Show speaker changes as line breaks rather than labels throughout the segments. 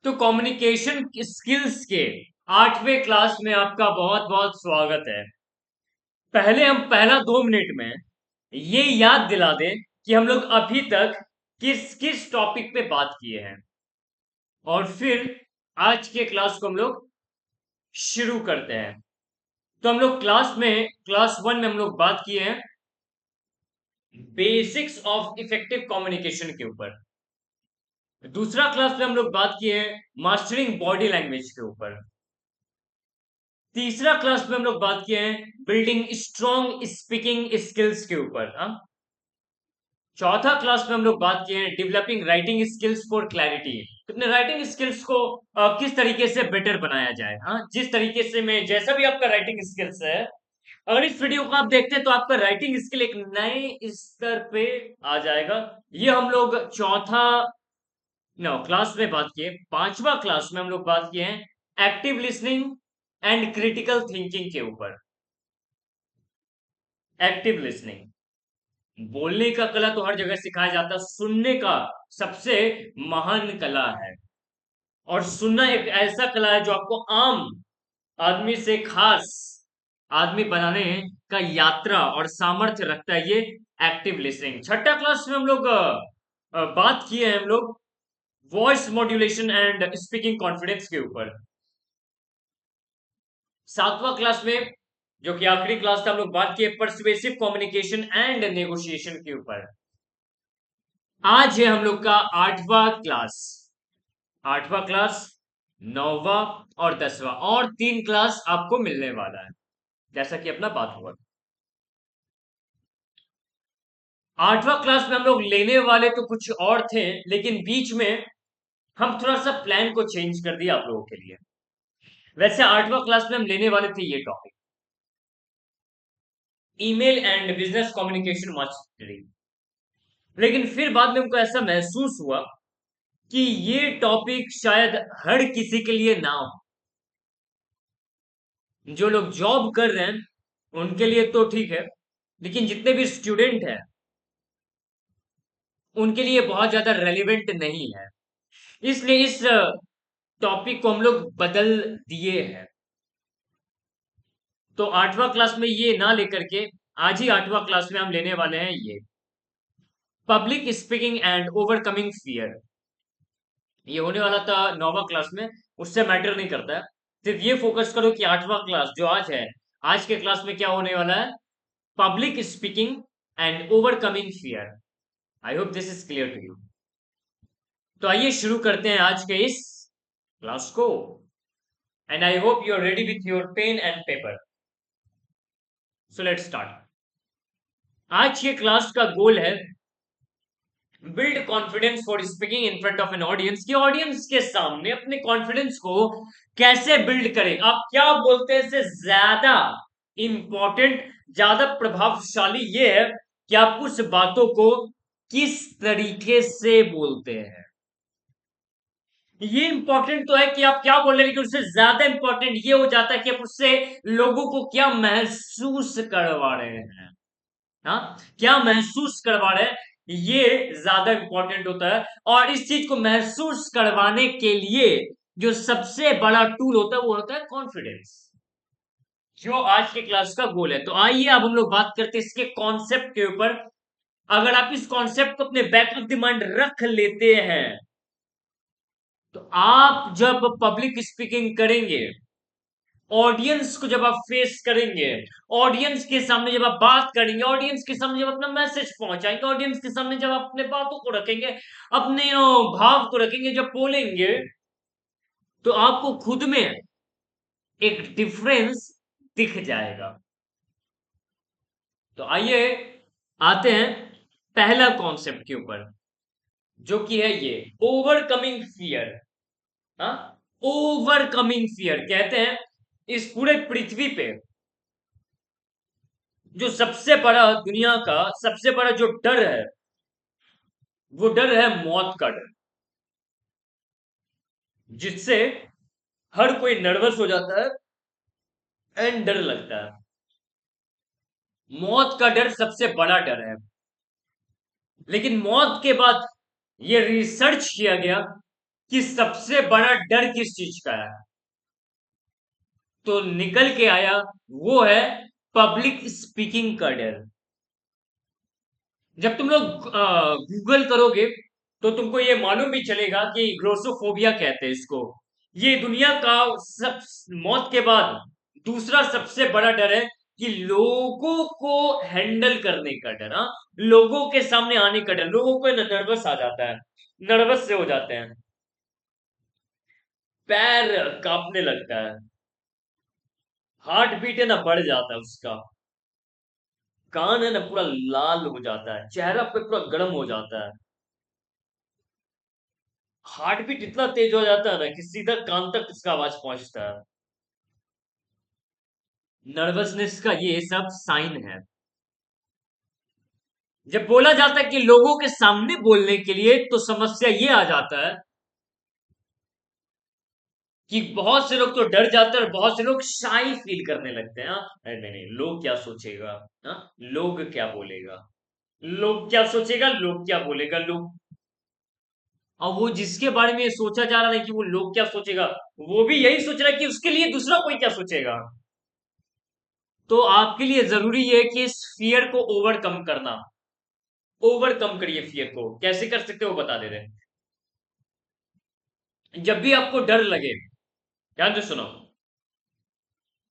तो communication skills के 8वें class में आपका बहुत बहुत स्वागत है। पहले हम पहला 2 मिनट में ये याद दिला दें कि हम लोग अभी तक किस किस टॉपिक पे बात किए हैं, और फिर आज के क्लास को हम लोग शुरू करते हैं। तो हम लोग क्लास 1 में हम लोग बात किए हैं बेसिक्स ऑफ इफेक्टिव कम्युनिकेशन के ऊपर। दूसरा क्लास में हम लोग बात किए हैं मास्टरिंग बॉडी लैंग्वेज के ऊपर। तीसरा क्लास में हम लोग बात किए हैं बिल्डिंग स्ट्रॉन्ग स्पीकिंग स्किल्स के ऊपर। हाँ, चौथा क्लास में हम लोग बात किए हैं developing writing skills for clarity. अपने राइटिंग स्किल्स को किस तरीके से बेटर बनाया जाए। हाँ, जिस तरीके से मैं जैसा भी आपका राइटिंग स्किल्स है, अगर इस वीडियो को आप देखते हैं तो आपका राइटिंग स्किल एक नए स्तर पे आ जाएगा। ये हम लोग चौथा नो क्लास में बात किए। पांचवा क्लास में हम लोग बात किए हैं active listening and critical thinking के ऊपर। एक्टिव लिसनिंग, बोलने का कला तो हर जगह सिखाया जाता है, सुनने का सबसे महान कला है। और सुनना एक ऐसा कला है जो आपको आम आदमी से खास आदमी बनाने का यात्रा और सामर्थ्य रखता है। ये एक्टिव लिसनिंग। छठा क्लास में हम लोग बात किए हैं हम लोग voice modulation and speaking confidence के ऊपर। सातवां क्लास में, जो कि आखिरी क्लास था, हम लोग बात किए परसुएसिव कम्युनिकेशन एंड नेगोशिएशन के ऊपर। आज है हम लोग का 8वां क्लास। 8वां क्लास, 9वां और 10वां, और 3 क्लास आपको मिलने वाला है जैसा कि अपना बात हुआ। 8वां क्लास में हम लोग लेने वाले तो कुछ और थे, लेकिन बीच में हम थोड़ा सा प्लान को चेंज कर दिया आप लोगों के लिए। वैसे 8वां क्लास में हम लेने वाले थे ये topic, email and business communication mastery. लेकिन फिर बाद में हमको ऐसा महसूस हुआ कि ये टॉपिक शायद हर किसी के लिए ना हो। जो लोग जॉब कर रहे हैं उनके लिए तो ठीक है, लेकिन जितने भी स्टूडेंट हैं उनके लिए बहुत ज्यादा रेलिवेंट नहीं है। इसलिए इस टॉपिक को हम लोग बदल दिए हैं। तो 8वां क्लास में ये ना लेकर के आज ही 8वां क्लास में हम लेने वाले हैं ये public speaking and overcoming fear. ये होने वाला था 9वां क्लास में, उससे मैटर नहीं करता है। सिर्फ ये फोकस करो कि 8वां क्लास जो आज है, आज के क्लास में क्या होने वाला है, public speaking and overcoming fear. I hope this is clear to you. तो आइए शुरू करते हैं आज के इस क्लास को, and I hope you are ready with your pen and paper. So let's start. आज के क्लास का गोल है build confidence for speaking in front of an audience. की ऑडियंस के सामने अपने कॉन्फिडेंस को कैसे बिल्ड करें, आप क्या बोलते हैं से ज्यादा इंपॉर्टेंट, ज्यादा प्रभावशाली ये है कि आप उस बातों को किस तरीके से बोलते हैं। ये इंपॉर्टेंट तो है कि आप क्या बोल रहे हैं, लेकिन उससे ज्यादा इंपॉर्टेंट ये हो जाता है कि आप उससे लोगों को क्या महसूस करवा रहे हैं। हाँ, क्या महसूस करवा रहे हैं, ये ज्यादा इंपॉर्टेंट होता है। और इस चीज को महसूस करवाने के लिए जो सबसे बड़ा टूल होता है वो होता है कॉन्फिडेंस, जो आज के क्लास का गोल है। तो आइए अब हम लोग बात करते हैं इसके कॉन्सेप्ट के ऊपर। अगर आप इस कॉन्सेप्ट को अपने बैक ऑफ द माइंड रख लेते हैं तो आप जब पब्लिक स्पीकिंग करेंगे, ऑडियंस को जब आप फेस करेंगे, ऑडियंस के सामने जब आप बात करेंगे, ऑडियंस के सामने जब अपना मैसेज पहुंचाएंगे, ऑडियंस के सामने जब आप अपने बातों को रखेंगे, अपने भाव को रखेंगे, जब बोलेंगे, तो आपको खुद में एक डिफरेंस दिख जाएगा। तो आइए आते हैं पहला कॉन्सेप्ट के ऊपर, जो कि है ये ओवरकमिंग फियर। हाँ, ओवरकमिंग फियर कहते हैं इस पूरे पृथ्वी पे जो सबसे बड़ा, दुनिया का सबसे बड़ा जो डर है, वो डर है मौत का डर, जिससे हर कोई नर्वस हो जाता है एंड डर लगता है। मौत का डर सबसे बड़ा डर है। लेकिन मौत के बाद ये रिसर्च किया गया कि सबसे बड़ा डर किस चीज का है, तो निकल के आया वो है पब्लिक स्पीकिंग का डर। जब तुम लोग गूगल करोगे तो तुमको ये मालूम भी चलेगा कि ग्लोसोफोबिया कहते हैं इसको। ये दुनिया का सब मौत के बाद दूसरा सबसे बड़ा डर है, कि लोगों को हैंडल करने का डर। हाँ, लोगों के सामने आने का डर, लोगों को नर्वस आ जाता है, नर्वस से हो जाते हैं, पैर कांपने लगता है, हार्ट बीट है ना बढ़ जाता है उसका, कान है ना पूरा लाल हो जाता है, चेहरा पे पूरा गर्म हो जाता है, हार्ट बीट इतना तेज हो जाता है ना कि सीधा कान तक इसका आवाज पहुंचता है। नर्वसनेस का ये सब साइन है। जब बोला जाता है कि लोगों के सामने बोलने के लिए, तो समस्या ये आ जाता है कि बहुत से लोग तो डर जाते हैं और बहुत से लोग शाई फील करने लगते हैं। हाँ, अरे नहीं नहीं, लोग क्या सोचेगा, हाँ, लोग क्या बोलेगा, लोग क्या सोचेगा, लोग क्या बोलेगा, लोग। और वो जिसके बारे में ये सोचा जा रहा है कि वो लोग क्या सोचेगा, वो भी यही सोच रहा है कि उसके लिए दूसरा कोई क्या सोचेगा। तो आपके लिए जरूरी है कि इस फियर को ओवरकम करना। ओवरकम करिए फियर को, कैसे कर सकते हो बता दे रहे हैं। जब भी आपको डर लगे, ध्यान से सुनो,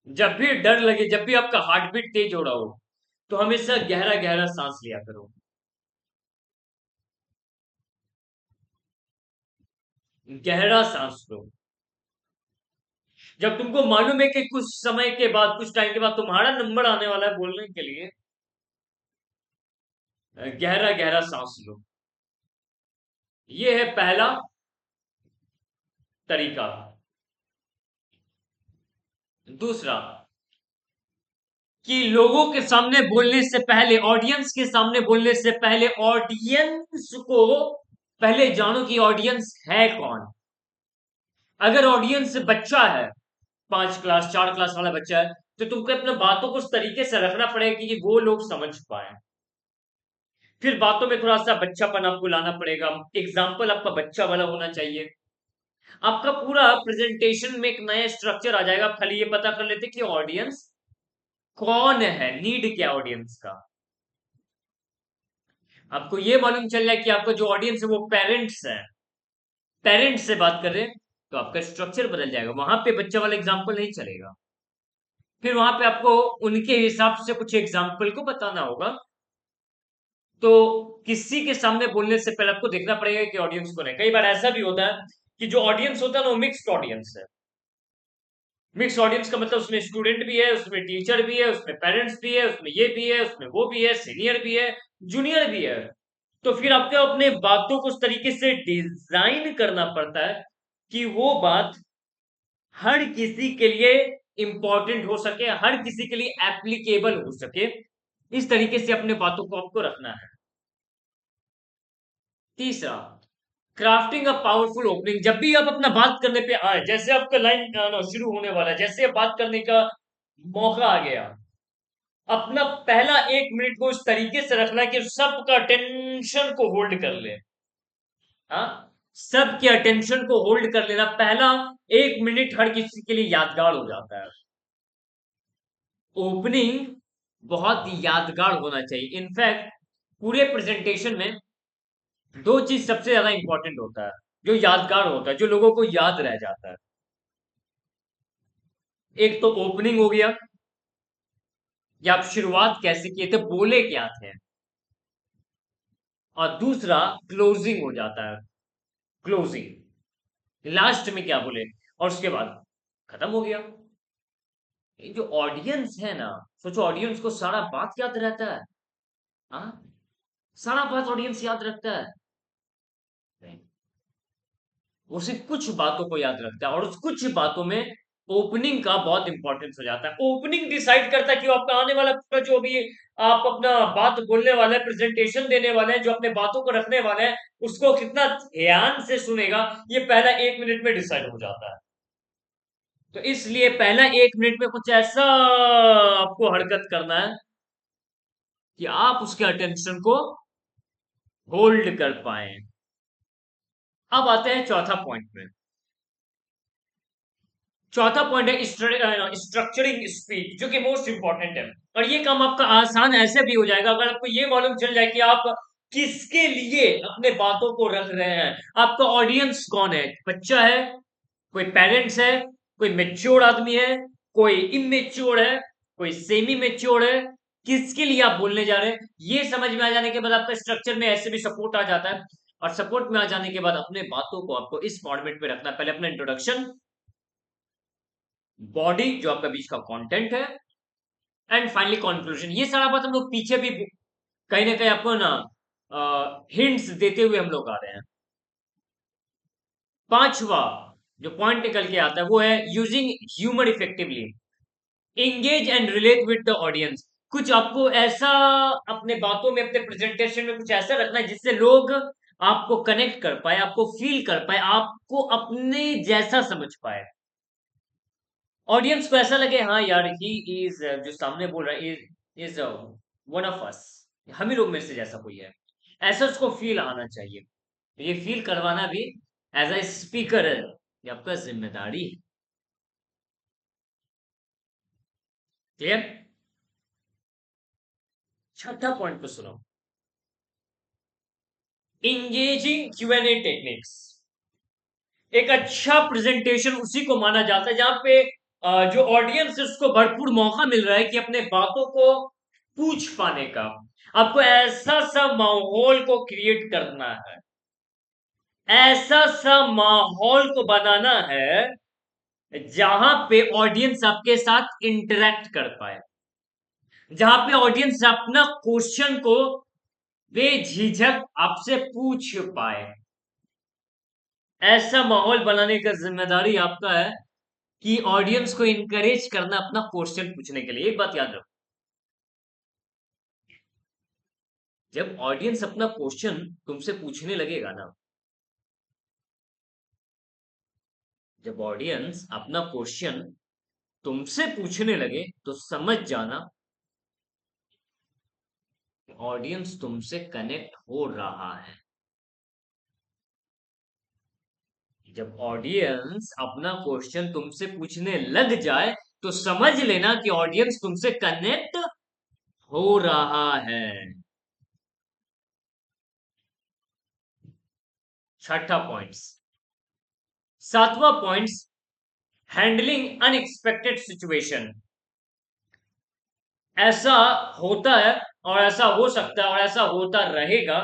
जब भी डर लगे, जब भी आपका हार्ट बीट तेज हो रहा हो, तो हमेशा गहरा गहरा सांस लिया करो। गहरा सांस लो। जब तुमको मालूम है कि कुछ समय के बाद, कुछ टाइम के बाद तुम्हारा नंबर आने वाला है बोलने के लिए, गहरा गहरा सांस लो। ये है पहला तरीका। दूसरा, कि लोगों के सामने बोलने से पहले, ऑडियंस के सामने बोलने से पहले, ऑडियंस को पहले जानो कि ऑडियंस है कौन। अगर ऑडियंस बच्चा है, 5 क्लास 4 क्लास वाला बच्चा है, तो तुमको अपने बातों को उस तरीके से रखना पड़ेगा कि वो लोग समझ पाए। फिर बातों में थोड़ा सा बच्चापन आपको लाना पड़ेगा, एग्जाम्पल आपका बच्चा वाला होना चाहिए। आपका पूरा प्रेजेंटेशन में एक नया स्ट्रक्चर आ जाएगा। खाली ये पता कर लेते कि ऑडियंस कौन है, नीड क्या ऑडियंस का। आपको ये मालूम चल जाए कि आपका जो ऑडियंस है वो पेरेंट्स है, पेरेंट्स से बात कर रहे हैं, तो आपका स्ट्रक्चर बदल जाएगा, वहां पे बच्चा वाला एग्जाम्पल नहीं चलेगा। फिर वहां पे आपको उनके हिसाब से कुछ एग्जाम्पल को बताना होगा। तो किसी के सामने बोलने से पहले आपको देखना पड़ेगा कि ऑडियंस कौन है। कई बार ऐसा भी होता है कि जो ऑडियंस होता है ना वो मिक्स्ड ऑडियंस है। मिक्स ऑडियंस का मतलब उसमें स्टूडेंट भी है, उसमें टीचर भी है, उसमें पेरेंट्स भी है, उसमें ये भी है, उसमें वो भी है, सीनियर भी है, जूनियर भी है। तो फिर आपको अपने बातों को उस तरीके से डिजाइन करना पड़ता है कि वो बात हर किसी के लिए इंपॉर्टेंट हो सके, हर किसी के लिए एप्लीकेबल हो सके। इस तरीके से अपने बातों को आपको रखना है। तीसरा, क्राफ्टिंग अ पावरफुल ओपनिंग। जब भी आप अपना बात करने पे आए, जैसे आपका लाइन शुरू होने वाला है, जैसे बात करने का मौका आ गया, अपना पहला 1 मिनट को इस तरीके से रखना कि सबका अटेंशन को होल्ड कर ले। हाँ, सबके अटेंशन को होल्ड कर लेना। पहला 1 मिनट हर किसी के लिए यादगार हो जाता है। ओपनिंग बहुत यादगार होना चाहिए। इनफैक्ट पूरे प्रेजेंटेशन में दो चीज सबसे ज्यादा इंपॉर्टेंट होता है, जो यादगार होता है, जो लोगों को याद रह जाता है। एक तो ओपनिंग हो गया, कि आप शुरुआत कैसे किए थे, बोले क्या थे। और दूसरा क्लोजिंग हो जाता है। क्लोजिंग, लास्ट में क्या बोले, और उसके बाद खत्म हो गया। ये जो ऑडियंस है ना, सोचो ऑडियंस को सारा बात याद रहता है। हाँ, सारा बात ऑडियंस याद रखता है? नहीं, वो सिर्फ कुछ बातों को याद रखता है, और उस कुछ बातों में ओपनिंग का बहुत इंपॉर्टेंस हो जाता है। ओपनिंग डिसाइड करता है कि वो आपका आने वाला पूरा जो भी आप अपना बात बोलने वाला है, प्रेजेंटेशन देने वाले हैं, जो अपने बातों को रखने वाले हैं, उसको कितना ध्यान से सुनेगा, ये पहला 1 मिनट में डिसाइड हो जाता है। तो इसलिए पहला 1 मिनट में कुछ ऐसा आपको हरकत करना है कि आप उसके अटेंशन को होल्ड कर पाए। अब आते हैं चौथा पॉइंट में। चौथा पॉइंट है स्ट्रक्चरिंग स्पीच, जो कि मोस्ट इंपॉर्टेंट है। और ये काम आपका आसान ऐसे भी हो जाएगा अगर आपको ये मालूम चल जाए कि आप किसके लिए अपने बातों को रख रहे हैं। आपका ऑडियंस कौन है, बच्चा है, कोई पेरेंट्स है, कोई मेच्योर आदमी है, कोई इमेच्योर है, कोई सेमी मेच्योर है, किसके लिए आप बोलने जा रहे हैं, ये समझ में आ जाने के बाद आपका स्ट्रक्चर में ऐसे भी सपोर्ट आ जाता है। और सपोर्ट में आ जाने के बाद अपने बातों को आपको इस फॉर्मेट में रखना है। पहले अपना इंट्रोडक्शन, बॉडी जो आपका बीच का कंटेंट है, एंड फाइनली कंक्लूजन। ये सारा बात हम लोग पीछे भी कहीं ना कहीं आपको ना हिंट्स देते हुए हम लोग आ रहे हैं। पांचवा जो पॉइंट निकल के आता है वो है using humour effectively, engage and relate with the audience. कुछ आपको ऐसा अपने बातों में, अपने प्रेजेंटेशन में कुछ ऐसा रखना है जिससे लोग आपको कनेक्ट कर पाए, आपको फील कर पाए, आपको अपने जैसा समझ पाए। ऑडियंस को ऐसा लगे हाँ यार ही इज, जो सामने बोल रहा है इज वन ऑफ अस, हम ही लोग में से जैसा कोई है, ऐसा उसको फील आना चाहिए। तो ये फील करवाना भी एज अ स्पीकर है, ये आपका जिम्मेदारी है। क्लियर? छठा पॉइंट को सुनो, इंगेजिंग Q&A टेक्निक्स। एक अच्छा प्रेजेंटेशन उसी को माना जाता है जहां पे जो ऑडियंस है उसको भरपूर मौका मिल रहा है कि अपने बातों को पूछ पाने का। आपको ऐसा सा माहौल को क्रिएट करना है, ऐसा सा माहौल को बनाना है जहां पे ऑडियंस आपके साथ इंटरेक्ट कर पाए, जहां पे ऑडियंस अपना क्वेश्चन को बेझिझक आपसे पूछ पाए। ऐसा माहौल बनाने का जिम्मेदारी आपका है कि ऑडियंस को इनकरेज करना अपना क्वेश्चन पूछने के लिए। एक बात याद रखो, जब ऑडियंस अपना क्वेश्चन तुमसे पूछने लगेगा ना, जब ऑडियंस अपना क्वेश्चन तुमसे पूछने लगे तो समझ जाना ऑडियंस तुमसे कनेक्ट हो रहा है। जब ऑडियंस अपना क्वेश्चन तुमसे पूछने लग जाए तो समझ लेना कि ऑडियंस तुमसे कनेक्ट हो रहा है। छठा पॉइंट्स। सातवां पॉइंट्स, हैंडलिंग अनएक्सपेक्टेड सिचुएशन। ऐसा होता है और ऐसा हो सकता है और ऐसा होता रहेगा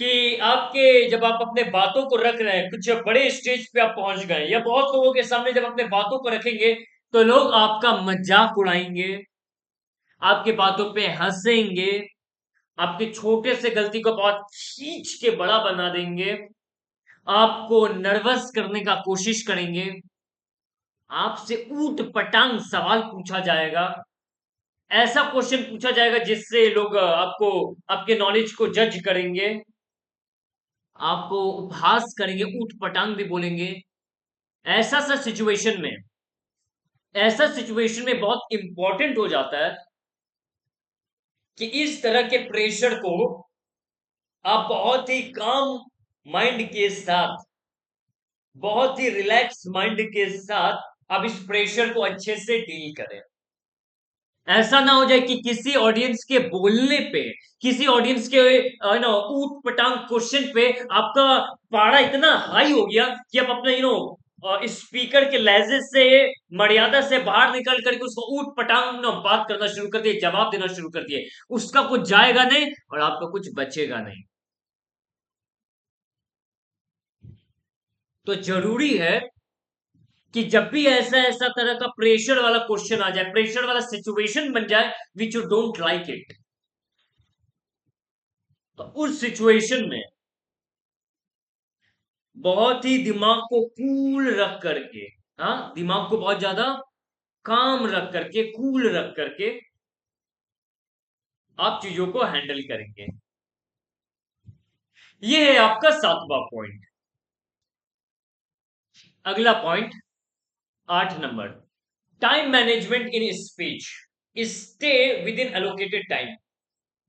कि आपके जब आप अपने बातों को रख रहे हैं, कुछ बड़े स्टेज पे आप पहुंच गए या बहुत लोगों के सामने जब अपने बातों को रखेंगे तो लोग आपका मजाक उड़ाएंगे, आपके बातों पे हंसेंगे, आपके छोटे से गलती को बहुत खींच के बड़ा बना देंगे, आपको नर्वस करने का कोशिश करेंगे, आपसे ऊट पटांग सवाल पूछा जाएगा, ऐसा क्वेश्चन पूछा जाएगा जिससे लोग आपको, आपके नॉलेज को जज करेंगे, आपको उपहास करेंगे, ऊट पटांग भी बोलेंगे। ऐसा सा सिचुएशन में, ऐसा सिचुएशन में बहुत इंपॉर्टेंट हो जाता है कि इस तरह के प्रेशर को आप बहुत ही काम माइंड के साथ, बहुत ही रिलैक्स माइंड के साथ आप इस प्रेशर को अच्छे से डील करें। ऐसा ना हो जाए कि किसी ऑडियंस के बोलने पे, किसी ऑडियंस के नो ऊट पटांग क्वेश्चन पे आपका पारा इतना हाई हो गया कि आप अपने स्पीकर के लहजे से, मर्यादा से बाहर निकल करके उसको ऊट पटांग बात करना शुरू कर दिए, जवाब देना शुरू कर दिए। उसका कुछ जाएगा नहीं और आपका कुछ बचेगा नहीं। तो जरूरी है कि जब भी ऐसा ऐसा तरह का प्रेशर वाला क्वेश्चन आ जाए, प्रेशर वाला सिचुएशन बन जाए which you don't like it, तो उस सिचुएशन में बहुत ही दिमाग को कूल रख करके, हाँ दिमाग को बहुत ज्यादा काम रख करके, कूल रख करके आप चीजों को हैंडल करेंगे। ये है आपका सातवां पॉइंट। अगला point, 8 number, time management in speech, stay with in allocated time.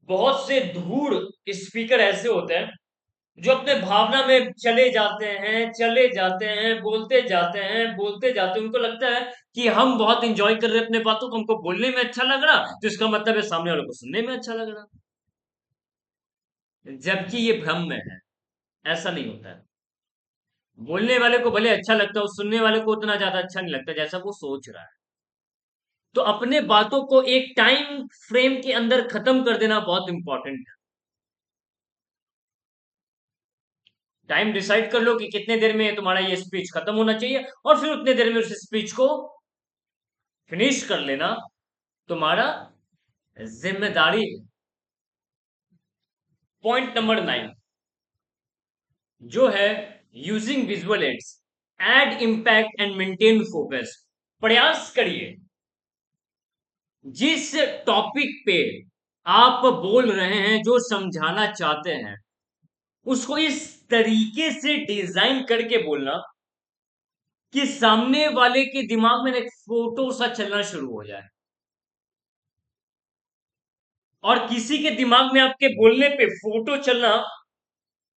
बहुत से धूड़ स्पीकर ऐसे होते हैं जो अपने भावना में चले जाते हैं, चले जाते हैं, बोलते जाते हैं, बोलते जाते हैं, उनको लगता है कि हम बहुत इंजॉय कर रहे हैं अपने बातों को, हमको बोलने में अच्छा लग रहा, तो इसका मतलब है सामने वालों को सुनने में अच्छा लग रहा, जबकि ये भ्रम में है। ऐसा नहीं होता है। बोलने वाले को भले अच्छा लगता है, सुनने वाले को उतना ज्यादा अच्छा नहीं लगता जैसा वो सोच रहा है। तो अपने बातों को एक टाइम फ्रेम के अंदर खत्म कर देना बहुत इंपॉर्टेंट है। टाइम डिसाइड कर लो कि कितने देर में तुम्हारा ये स्पीच खत्म होना चाहिए, और फिर उतने देर में उस स्पीच को फिनिश कर लेना तुम्हारा जिम्मेदारी है। पॉइंट नंबर 9 जो है using visual aids, add impact and maintain focus. प्रयास करिए जिस टॉपिक पे आप बोल रहे हैं, जो समझाना चाहते हैं, उसको इस तरीके से डिजाइन करके बोलना कि सामने वाले के दिमाग में एक फोटो सा चलना शुरू हो जाए, और किसी के दिमाग में आपके बोलने पे फोटो चलना,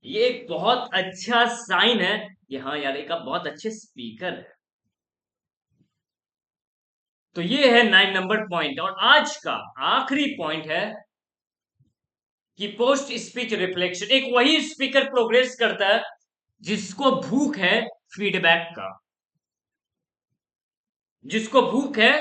ये एक बहुत अच्छा साइन है कि हाँ यार, एक आप बहुत अच्छे स्पीकर है। तो ये है 9 नंबर पॉइंट। और आज का आखिरी पॉइंट है कि पोस्ट स्पीच रिफ्लेक्शन। एक वही स्पीकर प्रोग्रेस करता है जिसको भूख है फीडबैक का, जिसको भूख है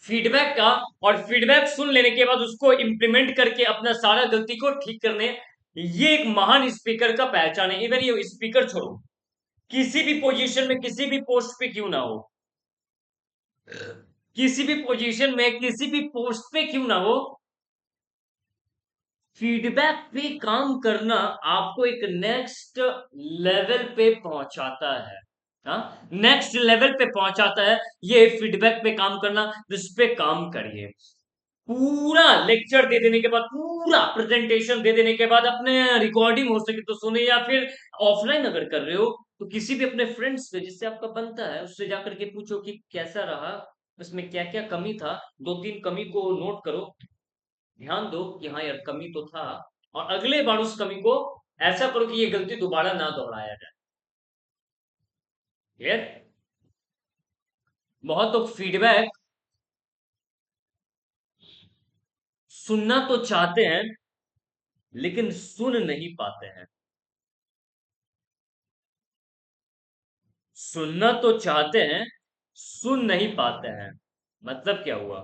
फीडबैक का, और फीडबैक सुन लेने के बाद उसको इंप्लीमेंट करके अपना सारा गलती को ठीक करने, ये एक महान स्पीकर का पहचान है। इवन ये स्पीकर छोड़ो, किसी भी पोजीशन में, किसी भी पोस्ट पे क्यों ना हो, किसी भी पोजीशन में, किसी भी पोस्ट पे क्यों ना हो, फीडबैक पे काम करना आपको एक नेक्स्ट लेवल पे पहुंचाता है। हाँ, नेक्स्ट लेवल पे पहुंचाता है ये फीडबैक पे काम करना। तो इस पे काम करिए। पूरा लेक्चर दे देने के बाद, पूरा प्रेजेंटेशन दे देने के बाद, अपने रिकॉर्डिंग हो सके तो सुने, या फिर ऑफलाइन अगर कर रहे हो तो किसी भी अपने फ्रेंड्स पे जिससे आपका बनता है उससे जाकर के पूछो कि कैसा रहा, उसमें क्या क्या कमी था, 2-3 कमी को नोट करो, ध्यान दो कि हाँ यार कमी तो था, और अगले बार उस कमी को ऐसा करो कि ये गलती दोबारा ना दोहराया जाए। क्लियर? बहुत लोग फीडबैक सुनना तो चाहते हैं लेकिन सुन नहीं पाते हैं। सुनना तो चाहते हैं, सुन नहीं पाते हैं। मतलब क्या हुआ?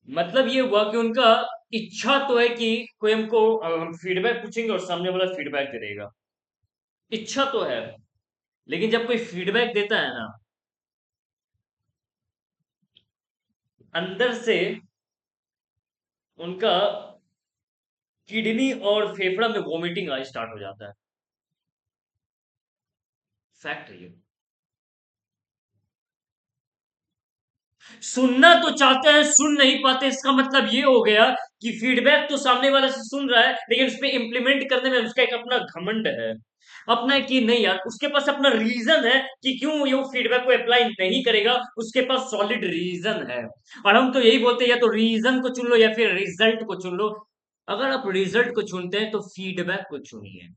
मतलब ये हुआ कि उनका इच्छा तो है कि कोई हमको फीडबैक पूछेंगे और सामने वाला फीडबैक दे देगा, इच्छा तो है, लेकिन जब कोई फीडबैक देता है ना, अंदर से उनका किडनी और फेफड़ा में वोमिटिंग आ स्टार्ट हो जाता है। फैक्ट है ये। सुनना तो चाहते हैं, सुन नहीं पाते, इसका मतलब ये हो गया कि फीडबैक तो सामने वाला से सुन रहा है, लेकिन उस पर इंप्लीमेंट करने में उसका एक अपना घमंड है, अपना कि नहीं यार, उसके पास अपना रीजन है कि क्यों ये फीडबैक को अप्लाई नहीं करेगा, उसके पास सॉलिड रीजन है। और हम तो यही बोलते हैं, या तो रीजन को चुन लो या फिर रिजल्ट को चुन लो। अगर आप रिजल्ट को चुनते हैं तो फीडबैक को चुनिए,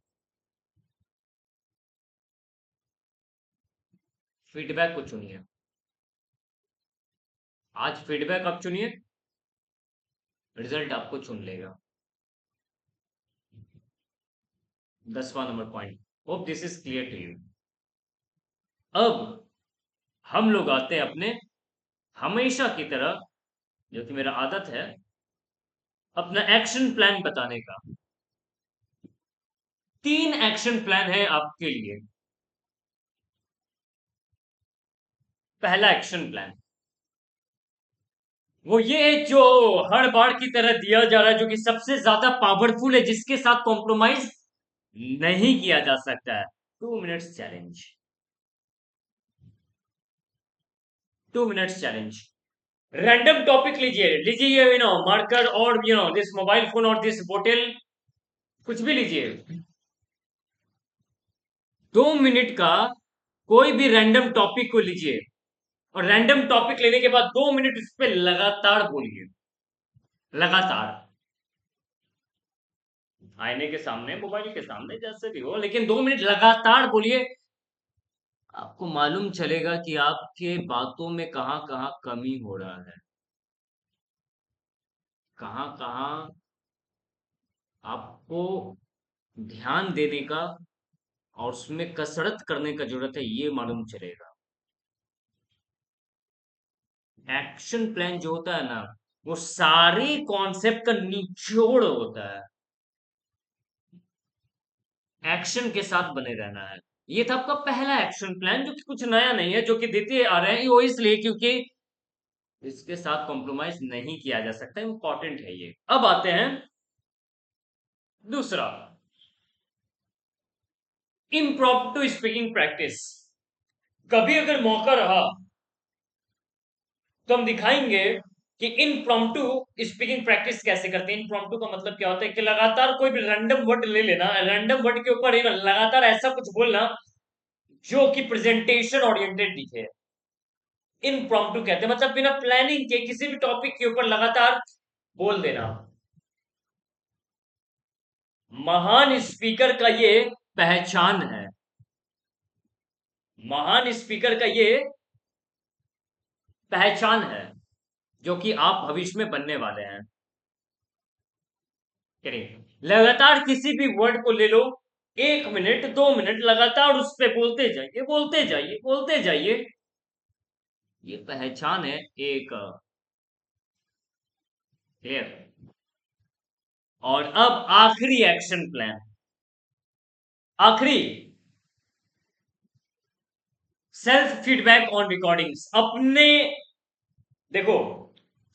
फीडबैक को चुनिए। आज फीडबैक आप चुनिए, रिजल्ट आपको चुन लेगा। 10वां number point. Hope this is clear to you. अब हम लोग आते हैं अपने हमेशा की तरह, जो कि मेरा आदत है, अपना एक्शन प्लान बताने का। 3 एक्शन प्लान है आपके लिए। पहला एक्शन प्लान वो ये है जो हर बार की तरह दिया जा रहा है, जो कि सबसे ज्यादा पावरफुल है, जिसके साथ कॉम्प्रोमाइज नहीं किया जा सकता है। 2 minutes challenge. 2 minutes challenge. Random topic लीजिए, लीजिए, मार्कर, और दिस मोबाइल फोन और दिस बोतल, कुछ भी लीजिए। 2 मिनट का कोई भी रैंडम टॉपिक को लीजिए, और रैंडम टॉपिक लेने के बाद 2 मिनट उस पर लगातार बोलिए, लगातार। आईने के सामने, मोबाइल के सामने, जैसे भी हो, लेकिन 2 मिनट लगातार बोलिए। आपको मालूम चलेगा कि आपके बातों में कहाँ कहाँ कमी हो रहा है, कहाँ कहाँ आपको ध्यान देने का और उसमें कसरत करने का जरूरत है, ये मालूम चलेगा। एक्शन प्लान जो होता है ना, वो सारे कॉन्सेप्ट का निचोड़ होता है। एक्शन के साथ बने रहना है। ये था आपका पहला एक्शन प्लान, जो कि कुछ नया नहीं है, जो कि देते आ रहे हैं वो इसलिए क्योंकि इसके साथ कॉम्प्रोमाइज नहीं किया जा सकता, इंपॉर्टेंट है ये। अब आते हैं दूसरा, इम्प्रॉम्प्टू स्पीकिंग प्रैक्टिस। कभी अगर मौका रहा तो हम दिखाएंगे कि इनप्रॉम्प्टू स्पीकिंग प्रैक्टिस कैसे करते हैं। इनप्रॉम्प्टू का मतलब क्या होता है कि लगातार कोई भी रैंडम वर्ड ले लेना, रैंडम वर्ड के ऊपर ही लगातार ऐसा कुछ बोलना जो कि प्रेजेंटेशन ओरिएंटेड दिखे। इनप्रॉम्प्टू कहते हैं, मतलब बिना प्लानिंग के किसी भी टॉपिक के ऊपर लगातार बोल देना। महान स्पीकर का ये पहचान है। महान स्पीकर का ये पहचान है, जो कि आप भविष्य में बनने वाले हैं। करें लगातार किसी भी वर्ड को ले लो, 1 मिनट 2 मिनट लगातार उस पे बोलते जाइए, बोलते जाइए, बोलते जाइए। ये पहचान है एक। क्लियर। और अब आखिरी एक्शन प्लान, आखिरी, सेल्फ फीडबैक ऑन रिकॉर्डिंग्स। अपने, देखो,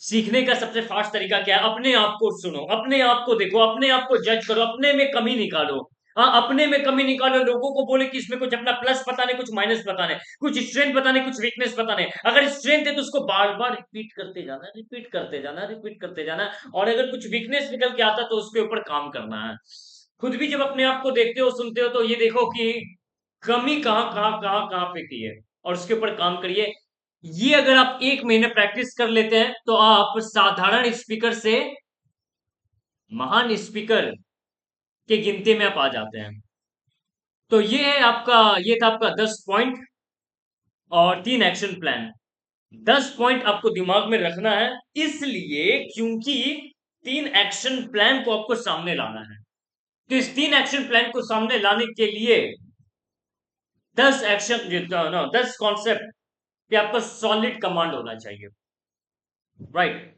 सीखने का सबसे फास्ट तरीका क्या है? अपने आप को सुनो, अपने आप को देखो, अपने आप को जज करो, अपने में कमी निकालो। हाँ, अपने में कमी निकालो, लोगों को बोले कि इसमें कुछ अपना प्लस बताने, कुछ माइनस बताने, कुछ स्ट्रेंथ बताने, कुछ वीकनेस बताने। अगर स्ट्रेंथ है तो उसको बार बार रिपीट करते जाना, रिपीट करते जाना, रिपीट करते जाना। और अगर कुछ वीकनेस निकल के आता तो उसके ऊपर काम करना है। खुद भी जब अपने आप को देखते हो, सुनते हो, तो ये देखो कि कमी कहाँ कहाँ कहाँ कहाँ पे की है, और उसके ऊपर काम करिए। ये अगर आप 1 महीने प्रैक्टिस कर लेते हैं तो आप साधारण स्पीकर से महान स्पीकर के गिनती में आप आ जाते हैं। तो ये है आपका, ये था आपका 10 पॉइंट और 3 एक्शन प्लान। 10 पॉइंट आपको दिमाग में रखना है, इसलिए क्योंकि 3 एक्शन प्लान को आपको सामने लाना है। तो इस 3 एक्शन प्लान को सामने लाने के लिए 10 कॉन्सेप्ट पे आपका सॉलिड कमांड होना चाहिए। राइट।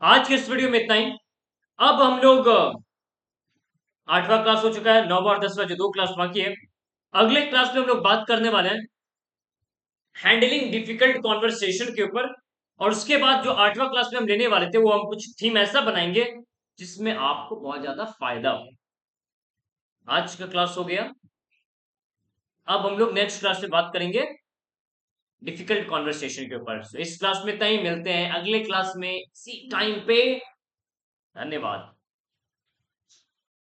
आज के इस वीडियो में इतना ही। अब हम लोग 8वां क्लास हो चुका है, 9वां और 10वां जो 2 क्लास बाकी है। अगले क्लास में हम लोग बात करने वाले हैं हैंडलिंग डिफिकल्ट कॉन्वर्सेशन के ऊपर। और उसके बाद जो 8वां क्लास में हम लेने वाले थे, वो हम कुछ थीम ऐसा बनाएंगे जिसमें आपको बहुत ज्यादा फायदा हो। आज का क्लास हो गया। अब हम लोग नेक्स्ट क्लास में बात करेंगे डिफिकल्ट कॉन्वर्सेशन के ऊपर। इस क्लास में इतना ही, मिलते हैं अगले क्लास में इसी टाइम पे। धन्यवाद।